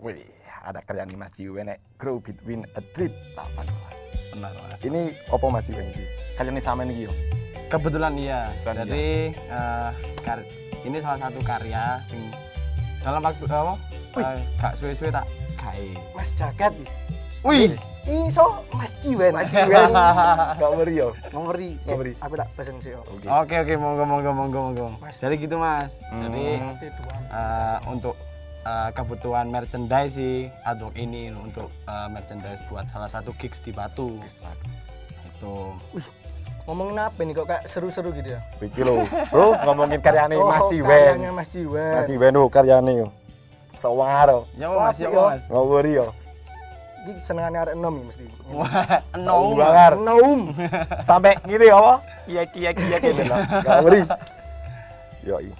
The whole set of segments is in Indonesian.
Wih, ada kerjaan Mas Jiwen nek Grow Between a Trip 8. Benar Mas. Ini apa Mas Jiwen iki? Kerjane sampean iki yo. Kebetulan iya. Kebetulan Jadi ini salah satu karya sing dalam waktu apa? Gak suwe-suwe tak gawe. Mas jaket. Wih, Iso Mas Jiwen. Mas Jiwen. Gak ngeri yo. Ngeri. Ngeri. Aku tak pesen sih. Oke, monggo. Mas. Jadi gitu Mas. Jadi T2. untuk kebutuhan merchandise sih Adwok ini untuk merchandise buat salah satu gigs di Batu. Itu. Ngomongin apa nih kok kayak seru-seru gitu ya? Iki lho, Bro, ngomongin karyane Mas Jiwen. Karyanya Mas Jiwen. Mas Jiwen lho karyane yo. Sawaro. Ya Mas, Mas. Ngawuri yo. Iki senengane arek enom iki mesti. Wah, enom. Bangar. Enom. Sampai ngene apa? Iya gitu lho. Ngawuri. Yo iki.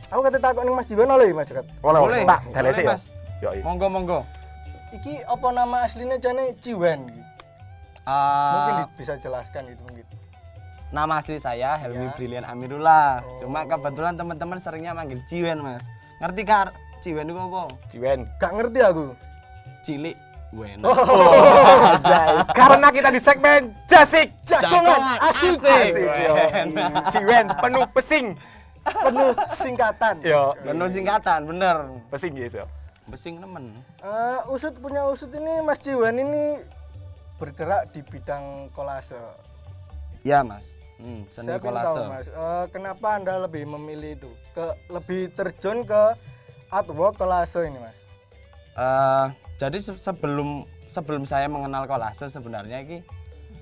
Aku kate takok ning Mas Jiwen oleh Mas Jaket. Boleh, tak dalese yo. Mas. Yo iki. Monggo. Iki apa nama aslinya jane Jiwen iki? Mungkin Eh, bisa jelaskan gitu mungkin. nama asli saya Helmi Ya. Brilian Amirullah. Oh. Cuma kebetulan teman-teman seringnya manggil Jiwen, Mas. Ngerti kar? Jiwen itu apa? Jiwen. Gak ngerti aku. Cilik Wen. Karena kita di segmen Jasik Jagongan asik. yo. Jiwen penuh pesing. Penuh singkatan. Yo, Penuh singkatan, bener. pesing gitu. Besing nemen. Punya usut ini Mas Jiwen ini bergerak di bidang kolase. Ya, Mas. Seni Saya pengen tahu kolase. Mas, kenapa Anda lebih memilih itu? Lebih terjun ke artwork kolase ini Mas? Jadi sebelum saya mengenal kolase sebenarnya iki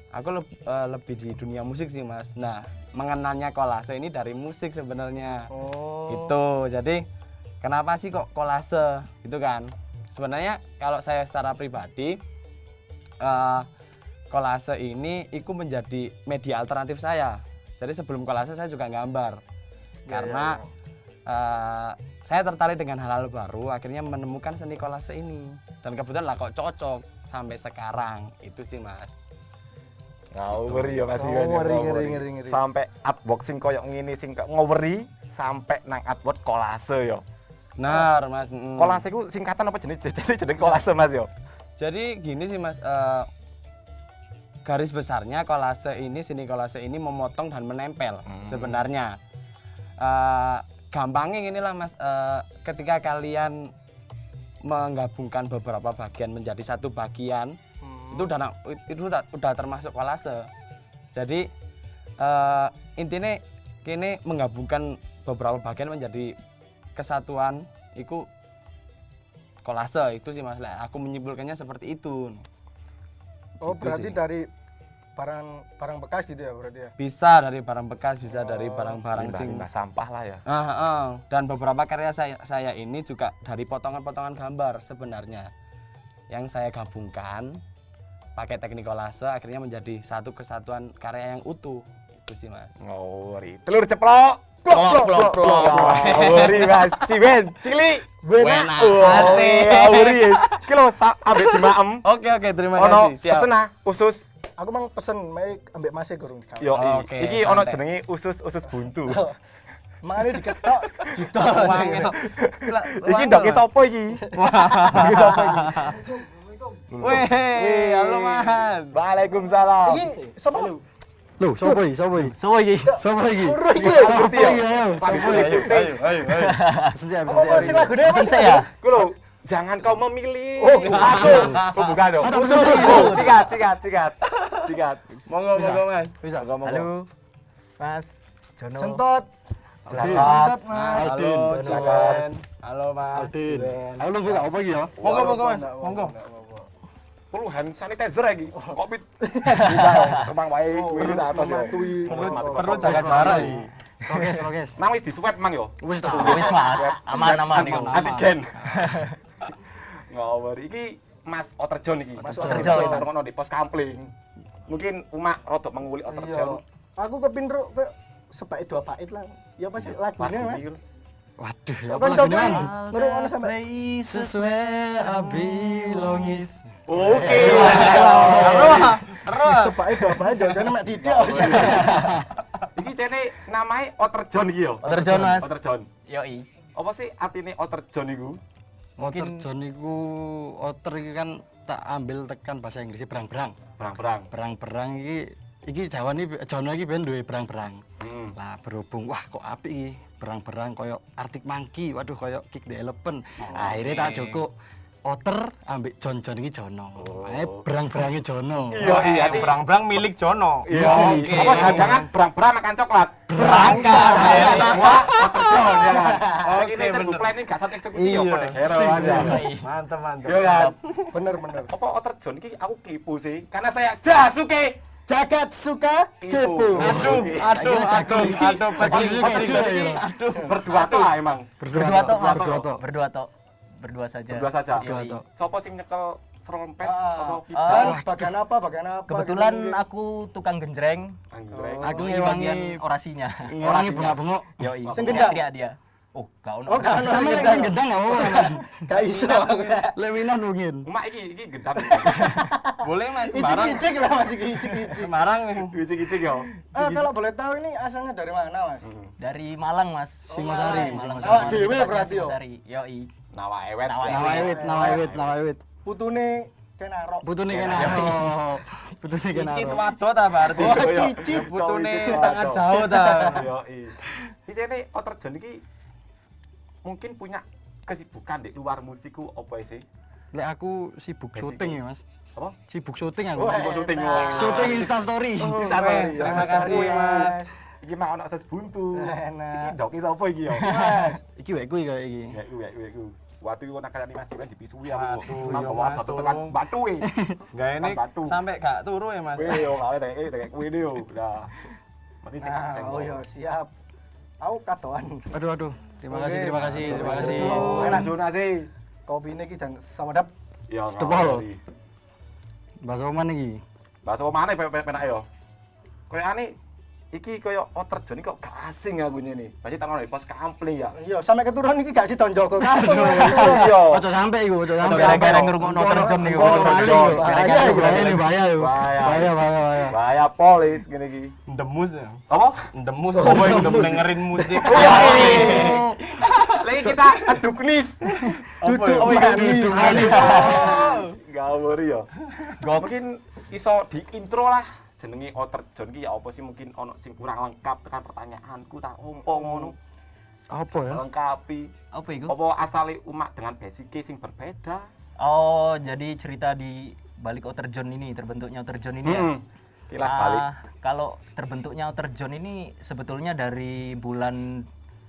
aku lebih di dunia musik sih Mas. Nah, mengenalnya kolase ini dari musik sebenarnya. Oh. Gitu. Jadi kenapa sih kok kolase gitu kan? Sebenarnya kalau saya secara pribadi kolase ini itu menjadi media alternatif saya. Jadi sebelum kolase saya juga gambar. Karena saya tertarik dengan hal-hal baru, akhirnya menemukan seni kolase ini. Dan kebetulan lah kok cocok sampai sekarang. Itu sih Mas. Ngawuri ya Mas Oh, Jiwen. ngeri. Sampai artwork sing koyo ngene sing ngawuri sampai nang artwork kolase yo. Benar Mas. Kolase ku singkatan apa jenis kolase Mas yo? Jadi gini sih Mas, garis besarnya kolase ini, seni kolase ini memotong dan menempel sebenarnya. Gampangnya inilah Mas, ketika kalian menggabungkan beberapa bagian menjadi satu bagian, itu udah termasuk kolase. Jadi intinya kini menggabungkan beberapa bagian menjadi kesatuan, itu kolase itu sih Mas. Aku menyimpulkannya seperti itu. Oh, Gitu berarti sih. dari barang bekas gitu ya berarti ya? Bisa dari barang bekas, bisa dari barang-barang sing Limbah sampah lah ya. Dan beberapa karya saya ini juga dari potongan-potongan gambar sebenarnya yang saya gabungkan pakai teknik kolase, akhirnya menjadi satu kesatuan karya yang utuh. Itu sih Mas. Ngawuri. Telur ceplok. Plok. Ngawuri Mas Jiwen. Cili. Buena. Ngawuri. Ki lho ambek dimaem. Oke, terima Ono kasih. Siap. pesen usus. Aku mang pesen ambek Mas gurung. Yo, Oke, iki ono santai. jenenge usus buntu. Mangane diketok ditol. Wangil. Iki ndoke sapa iki? Ndoke sapa iki? Weh, halo Mas. Waalaikumsalam. Iki sapa? Loh, sopo iki? Sopo iki? Sopo iki? Urut iki. Ngerti ya? Sopo iki? Ayo. Pesen Apa sing lagune Mas? Ku lho, jangan kau memilih. Oh, aku bukan dong. Oh, sikat. Monggo Mas. Bisa. Halo. Mas Jono. Sentot. Jelas. Mas. Aldin, Halo, Jono. Jiwen. Halo Mas. Aldin. Jiwen. Halo, Bu, apa iki ya? Monggo Mas. Monggo. Puluhan sanitizer lagi. Covid. Kemang wae kuwi Harus tak atas ya. mematuhi Perlu jaga jarak iki. Rokes. Nang wis disuwep mang yo. Wis to. Wis, Mas. Aman iku. Antigen. Ngawur iki Mas Oterjon iki. Mas Oterjon Oterjon. ngono di pos kampling. Mungkin umak rodok menguli Iya. Oterjon. Aku kepinro ke sepake dua pait lah. Ya pasti lagune Mas. Waduh, Kok kanca ngrungokno sampe Places where I belong is. Oke. sepake dua pait jane mek didik. Iki jane namae Oterjon iki yo. Oterjon, Mas. Oterjon. Yoi. Apa sih artine Oterjon iku? Outer John iku outer iki kan tak ambil tekan bahasa Inggris berang-berang. Berang-berang. Berang-berang iki Jawa Jono iki ben duwe berang-berang. Lah berhubung wah kok apik iki berang-berang koyo Arctic Monkey, waduh koyo Kick the Elephant. Akhirnya tak joko outer ambek John iki Jono. Berang-berange Jono. Iya, berang-berang milik Jono. Iya. Apa jangan berang-berang makan coklat. Berangkat. Wah, Outer John ya kan. Oh, ini terbuka planning gak satu eksekusi ya pada hero aja. Mantap. Iya kan? Bener. Apa Outer John iki aku kepo sih. Karena saya Jasuke Jagat suka kepo. Aduh. Berdua tuh lah emang. Berdua saja. Berdua saja. Yoi. Sopo sing nyekel serompet Ah, apa bagian apa? Kebetulan Gini. aku tukang genjreng, Anggrek. Aku Yoi, bagian ngewangi orasinya. ngewangi bengak-bengok. Yoi. Sing gendang? Teriak dia. Oh, gak ono. Oh, gak ono. Sama gendang. lagi gendang enggak apa-apa. Gak iso. Lewinan mungkin. Umak iki gendang. Boleh Mas, Semarang. Icik lah masih icik. Semarang. Icik-icik yo. Kalau boleh tahu ini asalnya dari mana, Mas? Dari Malang, Mas. Singosari. Malang. Awak dhewe berarti yo. Singosari. Yoi. Nawa ewet. Nawa ewit. Putune kenarok. Putune kenaro. Putune kenaro. Cicit wadon ta berarti. Oh, cicit. Putune sangat jauh ta. Yo. Iki ini Outer John iki mungkin punya kesibukan di luar musikku apa sih? Lek aku sibuk syuting ya, Mas. Apa? Sibuk syuting aku. Sibuk syuting. Syuting Insta story. Terima kasih Mas. Iki mah ono ses buntu. Enak. Iki doki sapa iki yo? Mas, Iki wek kuwi kaya iki. Ya iku. Waduh iku nak kaya Mas Diwen dipisui aku. Waduh, Nang iya, bawa Mas, batu tolong. tekan batu e. Enggak ini Batu. sampai gak turu ya Mas. Kuwi yo gawe kayak kuwi yo. Lah. Mati cek nah, sing. oh iya siap. Aku katoan. Aduh. Terima kasih. Enak. Zona sih. Kopi ini jan sawadap. Ya. Stepol. Bahasa oman iki. Bahasa mana penak yo. Koyane iki koyo Outer John kok gak asing aku nih. Pasti tak ono di pos kampling ya. Iya, sampe keturunan iki gak sido njogo. Iya. Ojo sampe iku, ojo sampe. Gara-gara ngrungokno Outer John niku. Bahaya. Bahaya polis ngene iki. Demus ya. Apa? Demus apa yang dengerin musik. Lagi kita aduk nis. Duduk Oh, iya, manis. duduk manis. Gawur ya. Mungkin iso di intro lah jenenge Outer John ki ya apa sih mungkin ono sing kurang lengkap tekan pertanyaanku tak ompo ngono. Apa ya? Lengkapi. Apa itu? Apa asale umat dengan basic sing berbeda? Oh, jadi cerita di balik Outer John ini, terbentuknya Outer John ini ya. Kilas balik. Kalau terbentuknya Outer John ini sebetulnya dari bulan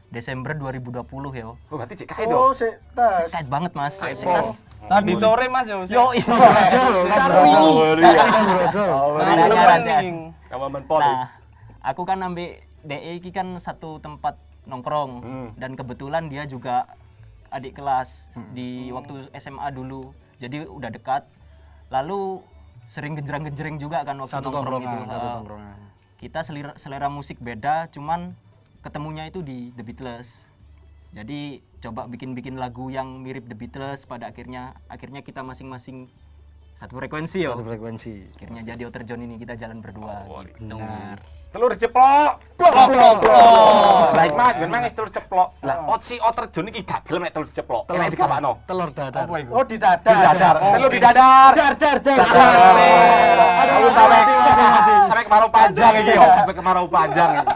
Desember 2020 ya. Oh, berarti cek kae Oh, dong. sik tas. Kait banget Mas. Kait Tas. Tadi sore Mas ya. Yo, iya. Kawaman polis. Nah, aku kan ambil DE iki kan satu tempat nongkrong dan kebetulan dia juga adik kelas di waktu SMA dulu. Jadi udah dekat. Lalu sering genjreng-genjreng juga kan waktu Satu nongkrong itu. tongkrongan. Kita selera musik beda, cuman ketemunya itu di The Beatles. Jadi coba bikin lagu yang mirip The Beatles. Pada akhirnya kita masing-masing satu frekuensi yo. Satu frekuensi. Akhirnya jadi Outer John ini kita jalan berdua. Gitu. Telur ceplok. Baik Mas, ben mangis telur ceplok. Lah, si Outer John iki gak gelem nek telur ceplok. Kene dikapakno. Telur dadar. Apa itu? Oh, didadar. Dadar. Telur didadar. Dar. Aduh, sampai kemarau panjang iki yo. Sampai kemarau panjang iki.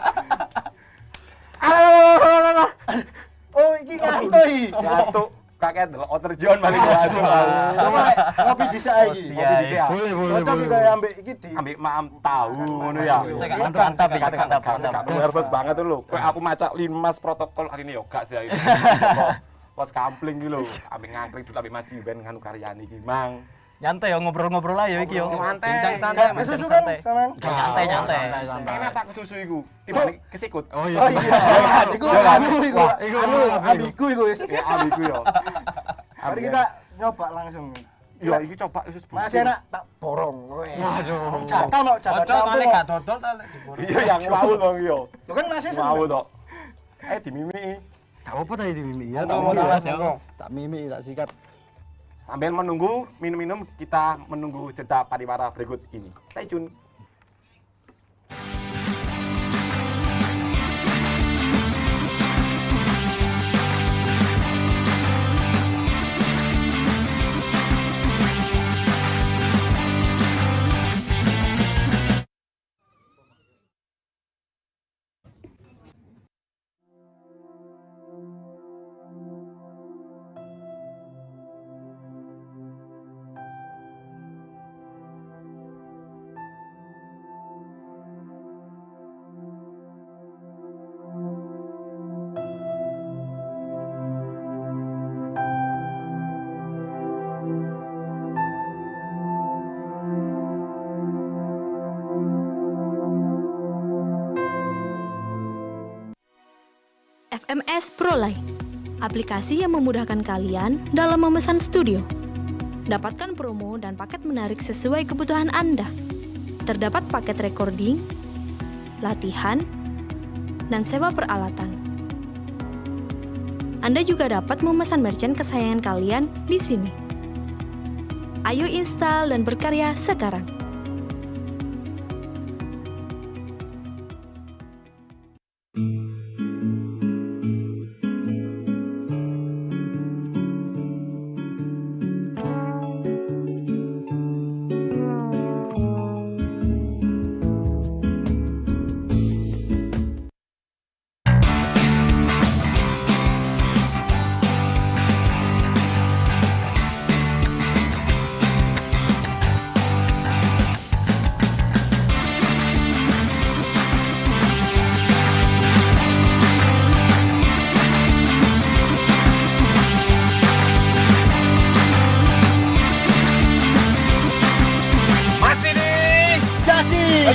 Oh, iki ngantui. Ngantuk. Kakek delok Outer John balik ngantuk. Ngopi dhisik iki. Ngopi dhisik ya. Boleh. Cocok iki kaya ambek iki di. Ambek maam tahu ngono ya. Mantap. Nervous banget tuh lho. Kayak aku macak limas protokol hari ini yo gak sih. Pos kampling iki lho. Ambek ngangkring dulu ambek Maji ben nganu karyane iki, Mang. Nyantai yo ngobrol-ngobrol lah yo iki yo. Bincang santai Mas. Kesusu kan sampean? Nyantai. Enak tak kesusu iku. Timbang kesikut. Oh Oh iya. iya. Iku Iku abiku iku wis. Ya abiku yo. Mari kita nyoba langsung. Yo iki coba wis Masih enak tak borong. Waduh. Jatah no, jatah. Ojo kali gak dodol ta lek diburu. Iya yang mau kok yo. Lu kan masih Mau seneng. tok. Dimimi. Gak apa tadi di mimi ya. Monggo, Mas, monggo. Tak mimi tak sikat. Sambil menunggu minum-minum kita menunggu jeda pariwara berikut ini. Stay tune. MS ProLight, aplikasi yang memudahkan kalian dalam memesan studio. Dapatkan promo dan paket menarik sesuai kebutuhan Anda. Terdapat paket recording, latihan, dan sewa peralatan. Anda juga dapat memesan merchant kesayangan kalian di sini. Ayo install dan berkarya sekarang.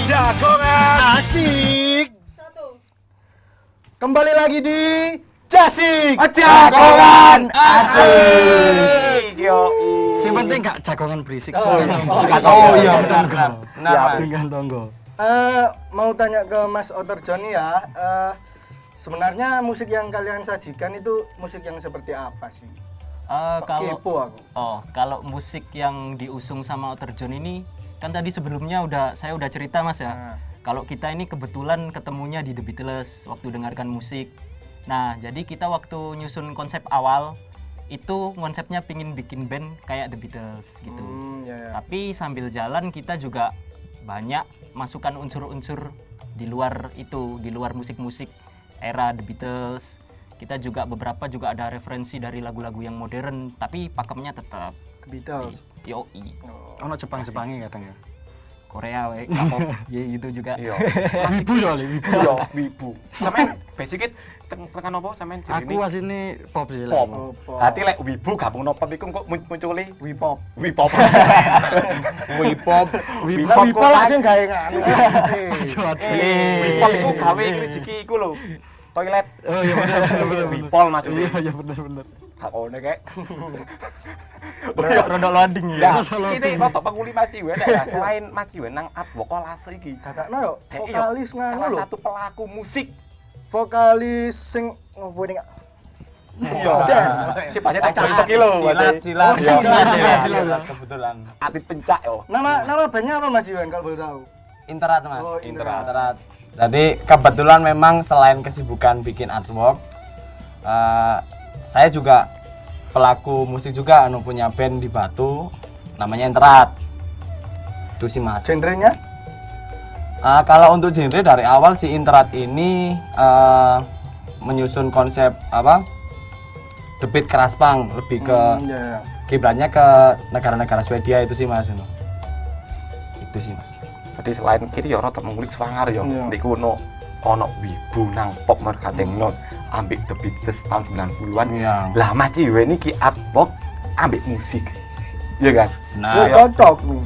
Jagongan Asik. Kembali lagi di Jasik. Jagongan asik. Yoi. Sing penting gak jagongan berisik. Oh, iya benar. Singgan tonggo. Mau tanya ke Mas Otter Johnny ya. Sebenarnya musik yang kalian sajikan itu musik yang seperti apa sih? Kalau Kepo aku. kalau musik yang diusung sama Outer John ini kan tadi sebelumnya saya udah cerita Mas ya. Kalau kita ini kebetulan ketemunya di The Beatles waktu dengarkan musik. Nah, jadi kita waktu nyusun konsep awal itu konsepnya pingin bikin band kayak The Beatles gitu. Ya. Tapi sambil jalan kita juga banyak masukkan unsur-unsur di luar itu, di luar musik-musik era The Beatles. Kita juga beberapa juga ada referensi dari lagu-lagu yang modern, tapi pakemnya tetap Beatles. Yoi. Ono Jepang-Jepangnya kadang ya. Korea we, K-pop, ya gitu juga. Iya. Wibu soalnya wibu. Iya, wibu. Sampeyan basic tekan apa sampeyan Aku asine pop sih lah. pop. Hati lek wibu gabung pop iku kok munculi Wipop. Wipop. Wipop. Lah Wipop langsung gawe nganu. Wipop iku gawe rezeki iku lho. Toilet. Oh iya bener. Wipol maksudnya. Iya bener. Gak ono kek. Rodok loading Ya, ini rotok penguli Mas Iwen ya. Selain Mas Iwen nang advokolase iki. Dadakno yo Dek, vokalis yo, nganu salah lho. satu pelaku musik. Vokalis sing ngopo ning Iya. Si banyak tak cocok lho. Silat. Silat. Kebetulan. Atlet pencak yo. Nama bandnya apa Mas Iwan kalau boleh tahu? Interat Mas. Oh, Interat. Jadi kebetulan memang selain kesibukan bikin artwork, saya juga pelaku musik juga, punya band di Batu, namanya Interat. Itu sih Mas. Genrenya? Kalau untuk genre dari awal si Interat ini menyusun konsep The Beat keras punk, lebih ke Ya. kiblatnya ke negara-negara Swedia itu sih Mas. Itu sih Mas. Jadi selain kiri ya rotok mengulik swangar ya. Iya. Niku ono wibu nang pop marketing ambek The Beatles tahun 90-an. Iya. Lah Mas Iwen iki artwork ambek musik. Iya kan? Oh, cocok nih.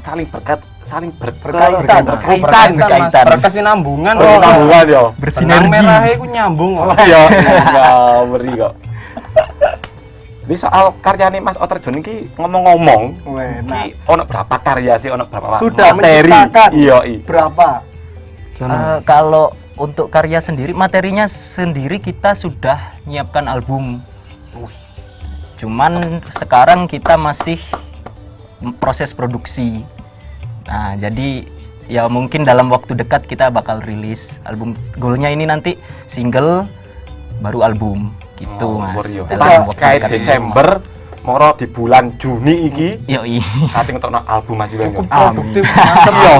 Saling Berkaitan. berkaitan. Berkesinambungan. Oh, sambungan ya. Benang merahnya itu nyambung kok. Iya, beri kok. Ini soal karyane Mas Otter John iki ngomong-ngomong, Enak. iki ono berapa karya sih, ono berapa Sudah materi? menciptakan. Iya. Berapa? Kalau untuk karya sendiri, materinya sendiri kita sudah nyiapkan album. Cuman sekarang kita masih proses produksi. Nah, jadi ya mungkin dalam waktu dekat kita bakal rilis album. Goalnya ini nanti single baru album gitu Mas. Dalam waktu Kayak dekat ini. Desember moro di bulan Juni iki Yoi. kate ngetokno album Mas Iwen. Produktif mantep ya.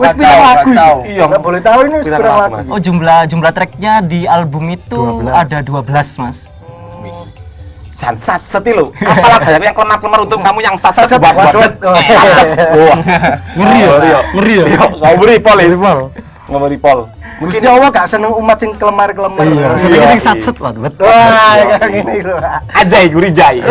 Wis pirang lagu Kacau. Iya. Nggak boleh tahu ini Pirang pirang lagu, lagu. Mas? Oh, jumlah tracknya di album itu 12. ada 12 Mas. Jan satset lho. Apalah banyak yang kelemar-kelemar untuk kamu yang satset buat. Ngeri ya. Ngeri ya. Enggak beri pol. Enggak beri pol. Gusti Allah gak seneng umat sing kelemar-kelemar. Iya, Iya. sing satset banget. Wah, kayak gini lho. Ajai gurijai.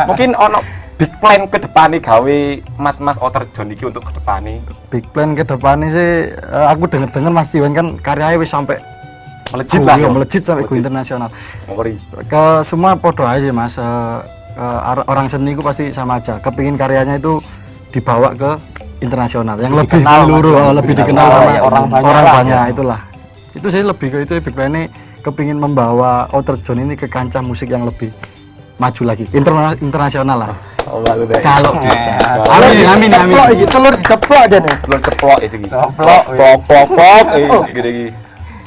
Mungkin ono big plan ke depan nih gawe Mas Otter John iki untuk ke depan nih. Big plan ke depannya sih aku denger-denger Mas Iwan kan karyanya wis sampai Melejit lah. Iya, yo. melejit sampai go internasional. Ngori. Ke semua podo aja Mas. Orang seni itu pasti sama aja. Kepingin karyanya itu dibawa ke internasional yang lebih dikenal, menyeluruh, Mas. lebih Dikenal dikenal sama orang banyak orang lah, banyak ya. itulah. Itu saya lebih ke itu big plan ini kepingin membawa Outer John ini ke kancah musik yang lebih maju lagi, internasional lah. Oh, baru deh. Kalau bisa. Amin, Amin. Ceplok iki, telur diceplok aja nih. Belum ceplok iki. Ceplok, Pop. Gini.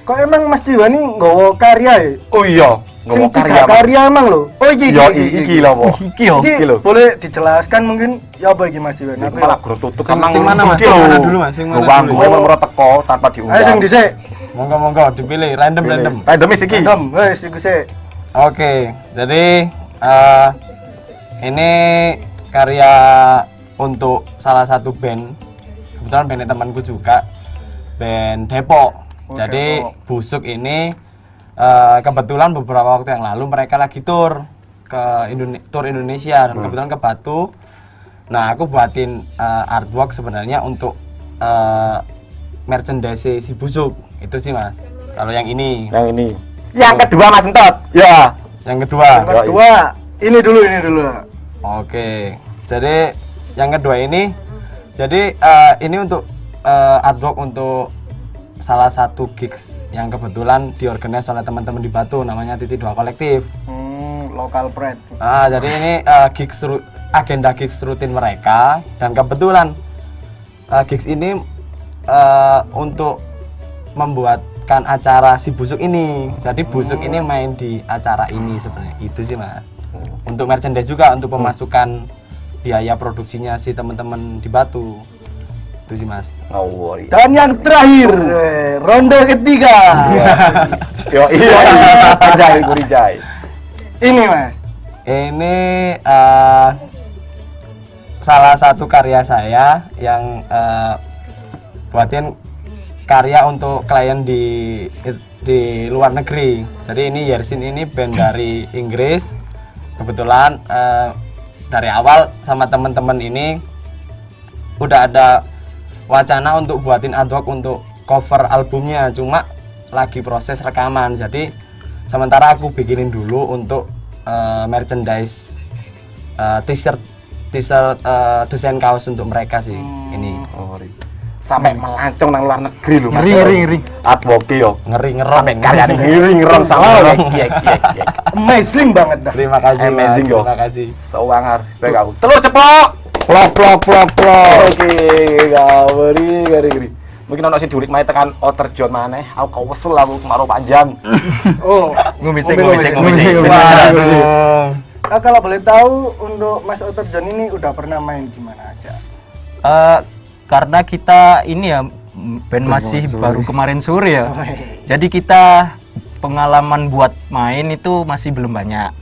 Kok emang Mas Jiwa ini nggawa karya ya? Oh iya, Sing ngomong tiga karya. karya emang lho. Oh iki. Yo iki lho, Po. Iki yo. Iki lho. boleh dijelaskan mungkin ya apa iki Mas Jiwa? Aku Malah guru tutup Sing mana, Mas? iki Sing lho. mana dulu, Mas? Sing mana Bang, dulu? gue mau teko tanpa diundang. ayo sing dhisik. Monggo dipilih random. Random iki. Random, wis iku sik. Oke, jadi ini karya untuk salah satu band, kebetulan bandnya temanku juga, band Depok. Jadi Busuk ini kebetulan beberapa waktu yang lalu mereka lagi tour ke tour Indonesia dan kebetulan ke Batu. Nah, aku buatin artwork sebenarnya untuk merchandise si Busuk. Itu sih, Mas. Kalau yang ini. Yang ini. Yang kedua Mas Entot. Ya. Yang kedua. Yang kedua, ini dulu. Oke, jadi yang kedua ini, jadi ini untuk artwork untuk salah satu gigs yang kebetulan diorganize oleh teman-teman di Batu, namanya Titik 2 Kolektif. Lokal pride. Jadi ini agenda gigs rutin mereka dan kebetulan gigs ini untuk membuatkan acara si Busuk ini. Jadi Busuk ini main di acara ini sebenarnya. Itu sih, Mas. Untuk merchandise juga, untuk pemasukan biaya produksinya si teman-teman di Batu. Itu sih, Mas. Ngawuri. Dan yang terakhir, ronde ketiga. Yo iya. Jai Gurijai. Ini Mas. Ini salah satu karya saya yang buatin karya untuk klien di luar negeri. Jadi ini Yersin ini band dari Inggris. Kebetulan dari awal sama teman-teman ini udah ada wacana untuk buatin artwork untuk cover albumnya, cuma lagi proses rekaman. Jadi sementara aku bikinin dulu untuk merchandise t-shirt desain kaos untuk mereka sih ini. Sampai melancong nang luar negeri lho. Ngeri. Artwork yo. Ngeri Sampai karyane ngeri-ngerong sama kiek. Amazing banget dah. Terima kasih, Amazing, Mas. yo. Terima kasih. Sewangar. Baik aku. Telur ceplok. Plok. Oke, gari. Mungkin ono sing diulik mae tekan Outer John maneh. Aku kesel aku kemaro panjang. Oh, Ngumisik. Kalau boleh tahu untuk Mas Outer John ini udah pernah main di mana aja? Karena kita ini ya band masih baru kemarin sore ya. Jadi kita pengalaman buat main itu masih belum banyak.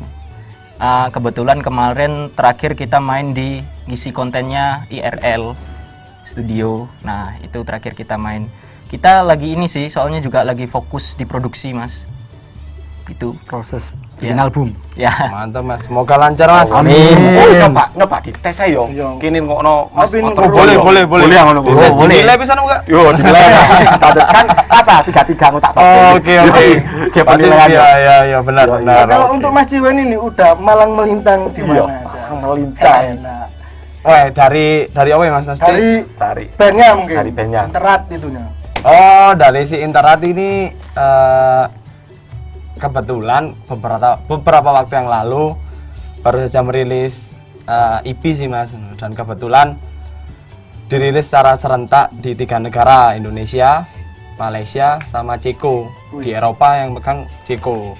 Kebetulan kemarin terakhir kita main di ngisi kontennya IRL Studio. Nah, itu terakhir kita main. Kita lagi ini sih, soalnya juga lagi fokus di produksi, Mas. Itu Proses Ya. bikin album. ya. Mantap, Mas. Semoga lancar, Mas. Amin. Nyoba dites ae yo. Kini ngono Mas. Amin, Outer boleh, John, yo. boleh. Boleh ngono. Oh, boleh. Nilai bisa enggak? Yo, dileh. Kan asa 3-3 aku tak Oke. Kayak penilaian. Ya, benar. Nah, kalau untuk Mas Jiwan ini udah malang melintang di mana aja? Melintang. Enak. Dari apa ya, Mas? Dari Dari bandnya mungkin. Dari bandnya. Terat itunya. Oh, dari si Interat ini kebetulan beberapa waktu yang lalu baru saja merilis EP sih, Mas, dan kebetulan dirilis secara serentak di 3 negara, Indonesia, Malaysia, sama Ceko. Di Eropa yang pegang Ceko.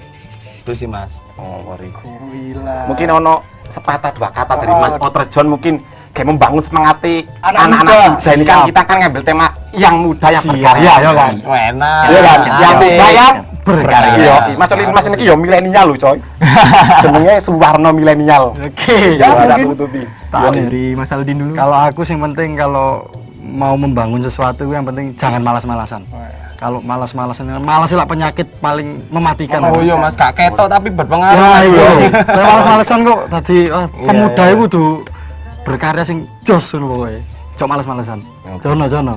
Itu sih, Mas. Oh, ngeri. Gila. Mungkin ono sepatah dua kata dari Mas Outer John mungkin kayak membangun semangati Anak anak-anak muda. muda ini kan kita kan ngambil tema yang muda yang berkarya ya kan. Enak. Iya kan? Yang muda yang berkarya. Iya, Mas ini yo milenial lho, coy. Jenenge Suwarno milenial. Oke. Ya, Ada mungkin tutupi. Dari Mas Aldin dulu. Kalau aku sih penting kalau mau membangun sesuatu yang penting jangan malas-malasan. Kalau malas-malasan, malas lah penyakit paling mematikan. Oh iya, Mas, gak ketok tapi berpengaruh. Ya iya. Lah malas-malasan kok tadi pemuda itu kudu berkarya sing jos ngono pokoke. Cok malas-malasan. Jono.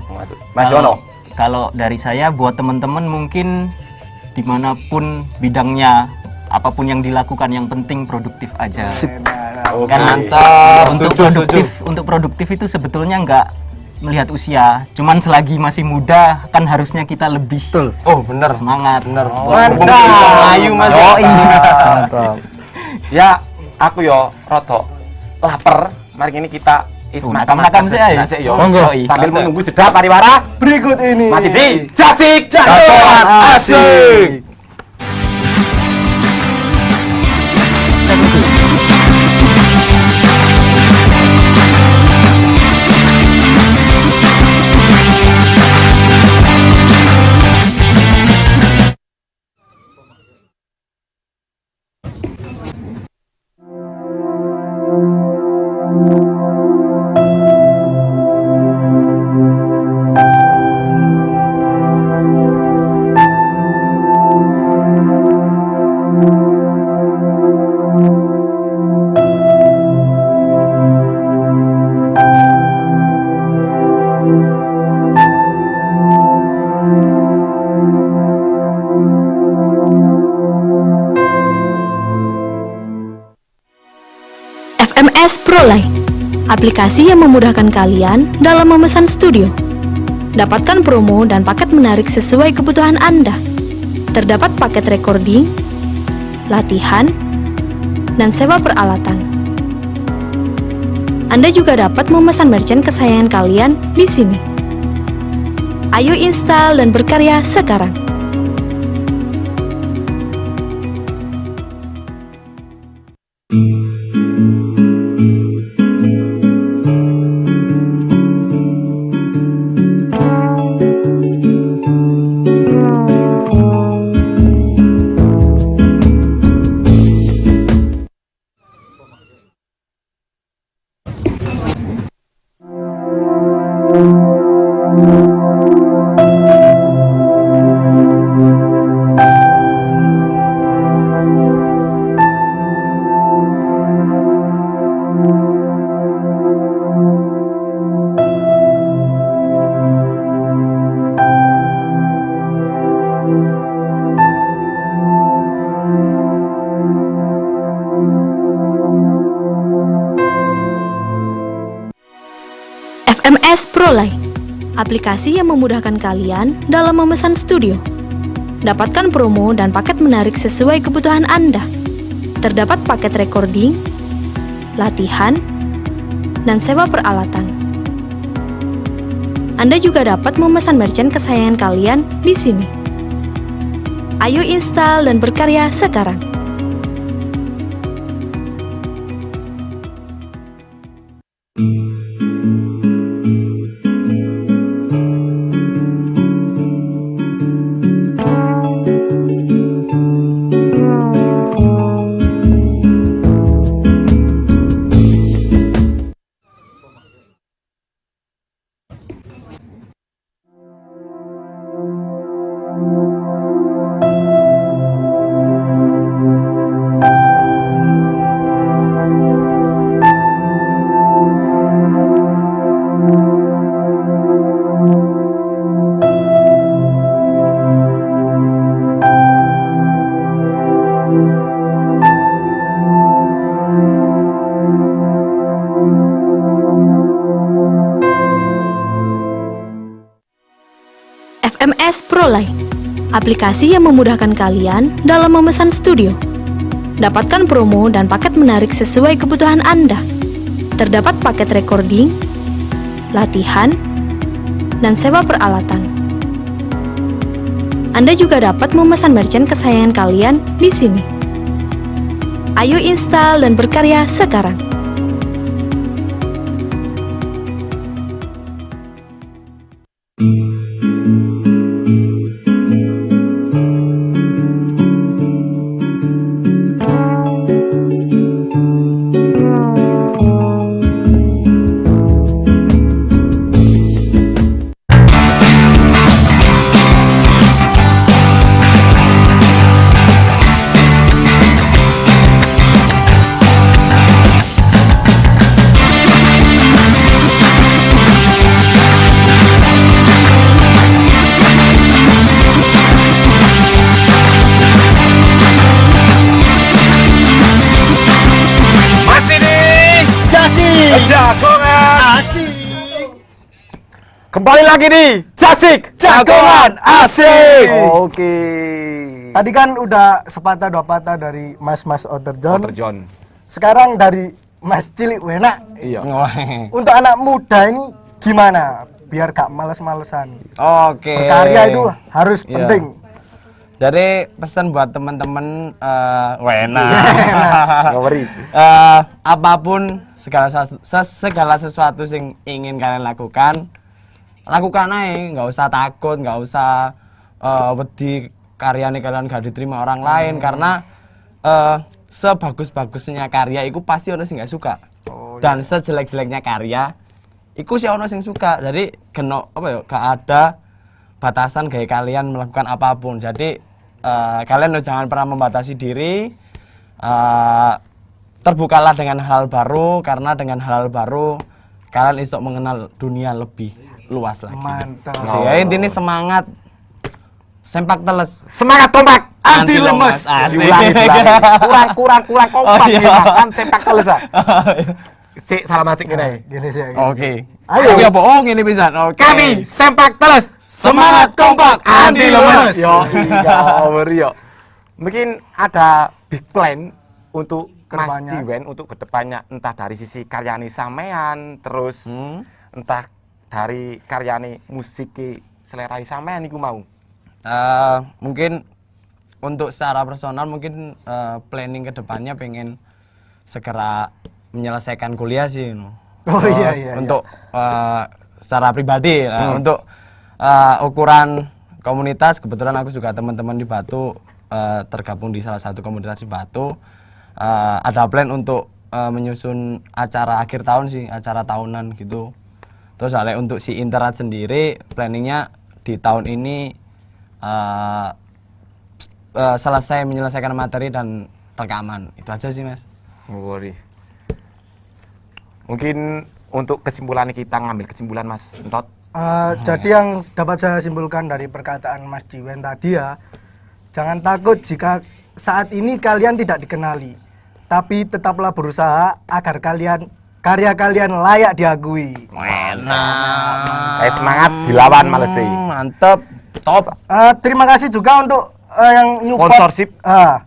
Mas Jono. Kalau dari saya buat teman-teman mungkin dimanapun bidangnya, apapun yang dilakukan yang penting produktif aja. Oke. Karena Mantap. untuk produktif itu sebetulnya nggak melihat usia, cuman selagi masih muda kan harusnya kita lebih Oh, bener. semangat. Bener. Mantap. Ayu Mas. Mantap. Ya, aku yo rada lapar. Mari ini kita nakam-nakam sih, ayo. Nasi yo. Monggo. Sambil menunggu jeda pariwara Berikut ini masih di Jasik Jagoan Asik. FMS ProLine, aplikasi yang memudahkan kalian dalam memesan studio. Dapatkan promo dan paket menarik sesuai kebutuhan Anda. Terdapat paket recording, latihan, dan sewa peralatan. Anda juga dapat memesan merchant kesayangan kalian di sini. Ayo install dan berkarya sekarang. FMS ProLine, aplikasi yang memudahkan kalian dalam memesan studio. Dapatkan promo dan paket menarik sesuai kebutuhan Anda. Terdapat paket recording, latihan, dan sewa peralatan. Anda juga dapat memesan merchant kesayangan kalian di sini. Ayo install dan berkarya sekarang. FMS ProLine, aplikasi yang memudahkan kalian dalam memesan studio. Dapatkan promo dan paket menarik sesuai kebutuhan Anda. Terdapat paket recording, latihan, dan sewa peralatan. Anda juga dapat memesan merchant kesayangan kalian di sini. Ayo install dan berkarya sekarang. Kembali lagi di Jasik Jagongan Asik. Oke. Tadi kan udah sepatah dua patah dari Mas Otterjon. Otterjon. Sekarang dari Mas Cilik Wena. Iya. Untuk anak muda ini gimana? Biar gak males-malesan. Oke. Berkarya itu harus Iya. penting. Jadi pesan buat teman-teman Wena. Ngawari. Apapun segala sesuatu yang ingin kalian lakukan aja, nggak usah takut, nggak usah wedi karyanya kalian gak diterima orang lain karena sebagus-bagusnya karya itu pasti orang sing nggak suka. Dan sejelek-jeleknya karya iku sih orang sing suka. Jadi gak ada batasan kayak kalian melakukan apapun. Jadi kalian jangan pernah membatasi diri. Terbukalah dengan hal baru karena dengan hal baru kalian iso mengenal dunia lebih luas lagi. Mantap. Ya intinya semangat, sempak teles, Semangat kompak. anti lemes. Asik. Diulangi. Kurang kompak Iya. ya, kan sepak teles ah. Sik salam asik gini. Gini sih. Oke. Ayo. Ayo bohong ini bisa. Oke. Kami sempak teles. Semangat kompak, anti lemes. Yo, ngawari yo. Mungkin ada big plan untuk Mas Kedepannya. Jiwen untuk kedepannya, entah dari sisi karyani sampean, terus entah dari karyani musik selera sampean iku mau. Mungkin untuk secara personal mungkin planning kedepannya pengen segera menyelesaikan kuliah sih. Oh, Terus iya. Untuk secara pribadi, untuk ukuran komunitas, kebetulan aku juga teman-teman di Batu tergabung di salah satu komunitas di Batu. Ada plan untuk menyusun acara akhir tahun sih, acara tahunan gitu. Terus ada untuk si Interat sendiri planningnya di tahun ini selesai menyelesaikan materi dan rekaman. Itu aja sih Mas. Ngawari. Mungkin untuk kesimpulan kita ngambil kesimpulan Mas Entot. Jadi yang dapat saya simpulkan dari perkataan Mas Jiwen tadi ya, jangan takut jika saat ini kalian tidak dikenali, tapi tetaplah berusaha agar karya kalian layak diakui. Semangat dilawan males sih. Mantep, top. Terima kasih juga untuk yang nyupport. Sponsorship.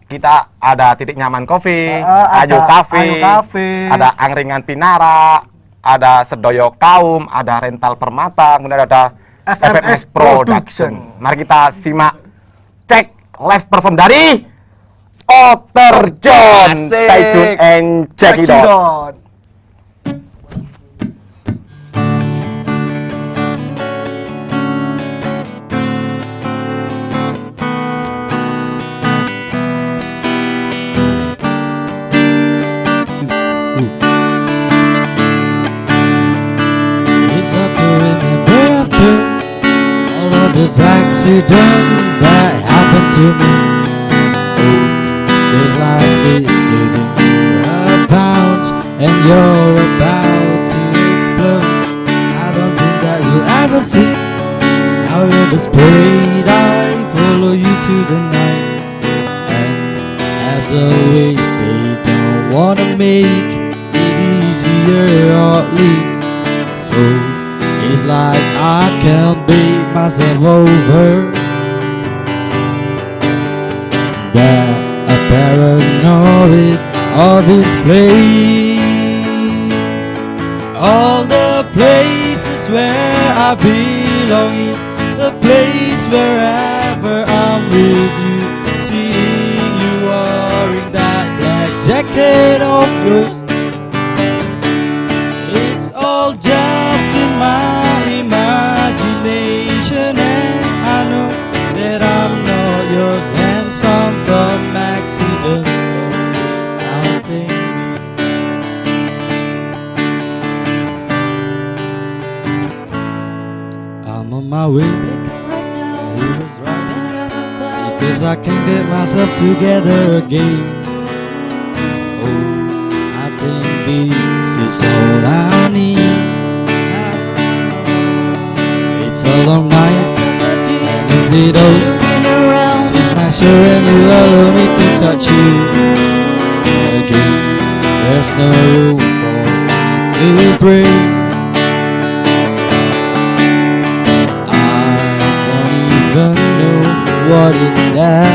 Kita ada Titik Nyaman Coffee, Ada Ayu Cafe, Ayu Cafe. ada Angkringan Pinara, ada Sedoyo Kaum, ada Rental Permata, kemudian ada FMS Production. Mari kita simak cek live perform dari Otterjon. Asik. Stay tune and check it out. Cekidot. It's hard to remember after all of those accidents that happened to me. Oh, feels like giving you a bounce and you're about to explode. I don't think that you'll ever see how you're desperate. I follow you to the night, and as always, they don't wanna make it easier, or at least. So it's like I can't beat myself over that I paranoid of this place. All the places where I belong is the place wherever I'm with you. Seeing you wearing that black jacket of yours, it's all just in my imagination, and I know that I'm not yours, handsome from accidents. Something I'm on my way. He was right, because I can't get myself together again. Oh, I think this is all I need. It's a long night, and is it all? Seems not sure, and you allow me to touch you again. There's no room for me to breathe. what is that?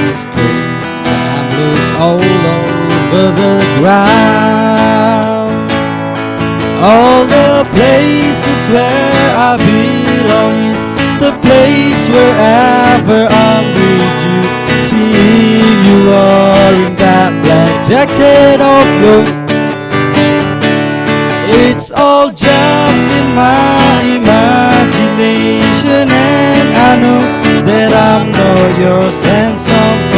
Screams and blues all over the ground. All the places where I belong is the place wherever I'm with you. Seeing you wearing that black jacket of yours, it's all just in my imagination, and I know that I'm not yours, and some